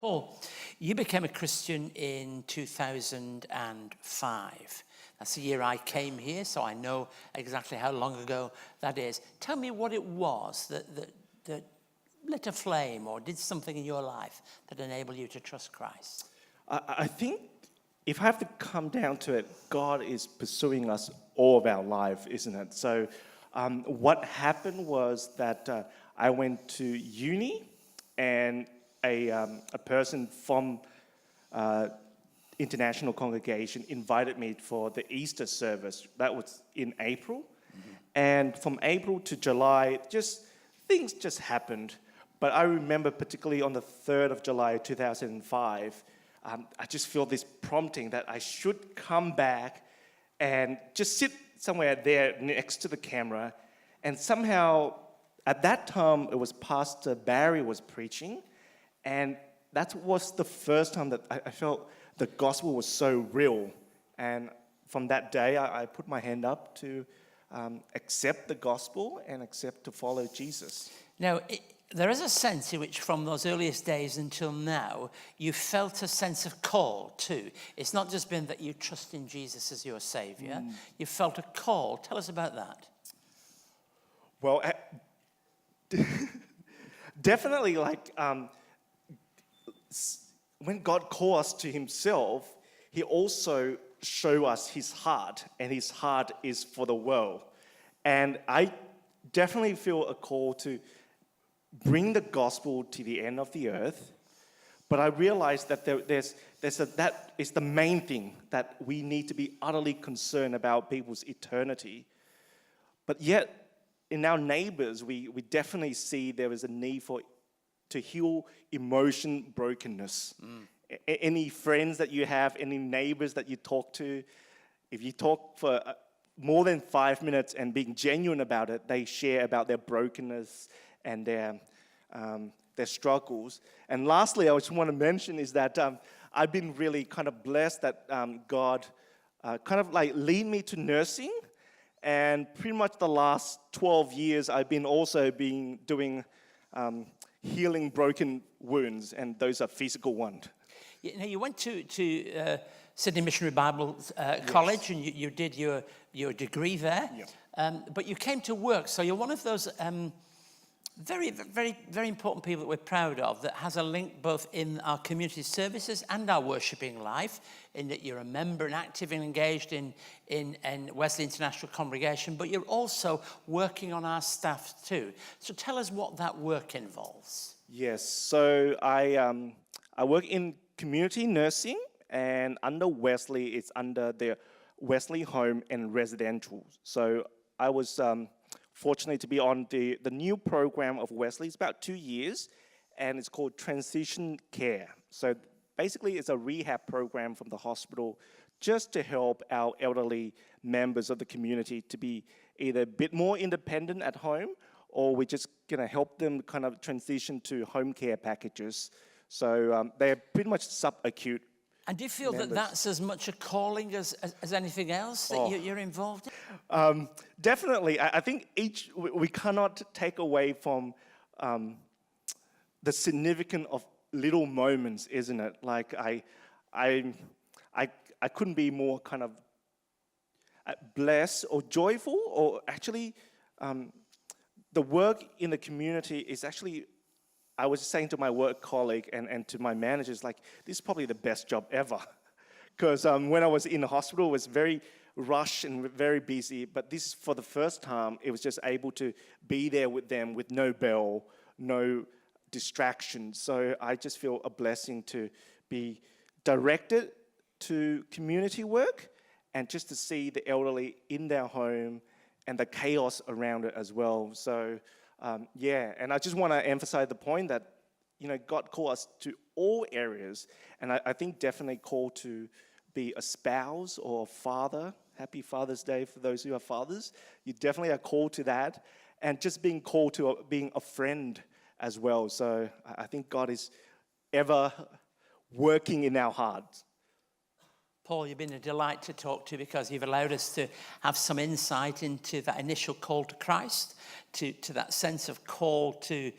Paul, you became a Christian in 2005. That's the year I came here, so I know exactly how long ago that is. Tell me what it was that lit a flame or did something in your life that enabled you to trust Christ. I think if I have to come down to it, God is pursuing us all of our life, isn't it? So what happened was that I went to uni, and a person from international congregation invited me for the Easter service. That was in April. Mm-hmm. And from April to July, things just happened. But I remember particularly on the 3rd of July 2005, I just feel this prompting that I should come back and just sit somewhere there next to the camera. And somehow, at that time, it was Pastor Barry was preaching. And that was the first time that I felt the gospel was so real. And from that day, I put my hand up to accept the gospel and accept to follow Jesus. Now, there is a sense in which from those earliest days until now, you felt a sense of call too. It's not just been that you trust in Jesus as your Saviour. You felt a call. Tell us about that. Well, definitely when God calls us to himself, he also shows us his heart, and his heart is for the world. And I definitely feel a call to bring the gospel to the end of the earth. But I realize that that is the main thing, that we need to be utterly concerned about people's eternity. But yet, in our neighbors, we definitely see there is a need to heal emotion brokenness. Any friends that you have, any neighbors that you talk to, if you talk for more than 5 minutes and being genuine about it, they share about their brokenness and their struggles. And lastly, I just want to mention is that I've been really kind of blessed that God kind of like lead me to nursing. And pretty much the last 12 years, I've been also doing healing broken wounds, and those are physical ones. You went to Sydney Missionary Bible College, and you did your degree there. Yeah. But you came to work, so you're one of those very, very, very important people that we're proud of that has a link both in our community services and our worshipping life, in that you're a member and active and engaged in Wesley International Congregation, but you're also working on our staff too. So tell us what that work involves. Yes, so I work in community nursing, and under Wesley, it's under the Wesley Home and Residential. So I was fortunate to be on the new program of Wesley. It's about 2 years, and it's called Transition Care. So basically, it's a rehab program from the hospital just to help our elderly members of the community to be either a bit more independent at home, or we're just going to help them kind of transition to home care packages. So they're pretty much subacute. And do you feel members. That that's as much a calling as anything else that you're involved in? Definitely. I think we cannot take away from the significance of little moments, isn't it? Like I couldn't be more kind of blessed or joyful, or actually the work in the community is actually, I was saying to my work colleague and to my managers, like, this is probably the best job ever. Because when I was in the hospital, it was very rushed and very busy. But this, for the first time, it was just able to be there with them with no bell, no distraction. So I just feel a blessing to be directed to community work and just to see the elderly in their home and the chaos around it as well. So and I just want to emphasize the point that, God called us to all areas, and I think definitely called to be a spouse or a father. Happy Father's Day for those who are fathers. You definitely are called to that, and just being called to being a friend as well. So I think God is ever working in our hearts. Paul, you've been a delight to talk to because you've allowed us to have some insight into that initial call to Christ, to that sense of call to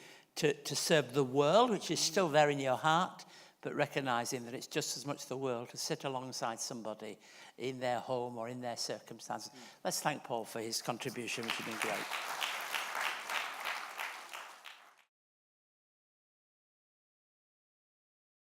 serve the world, which is still there in your heart, but recognizing that it's just as much the world to sit alongside somebody in their home or in their circumstances. Let's thank Paul for his contribution, which has been great.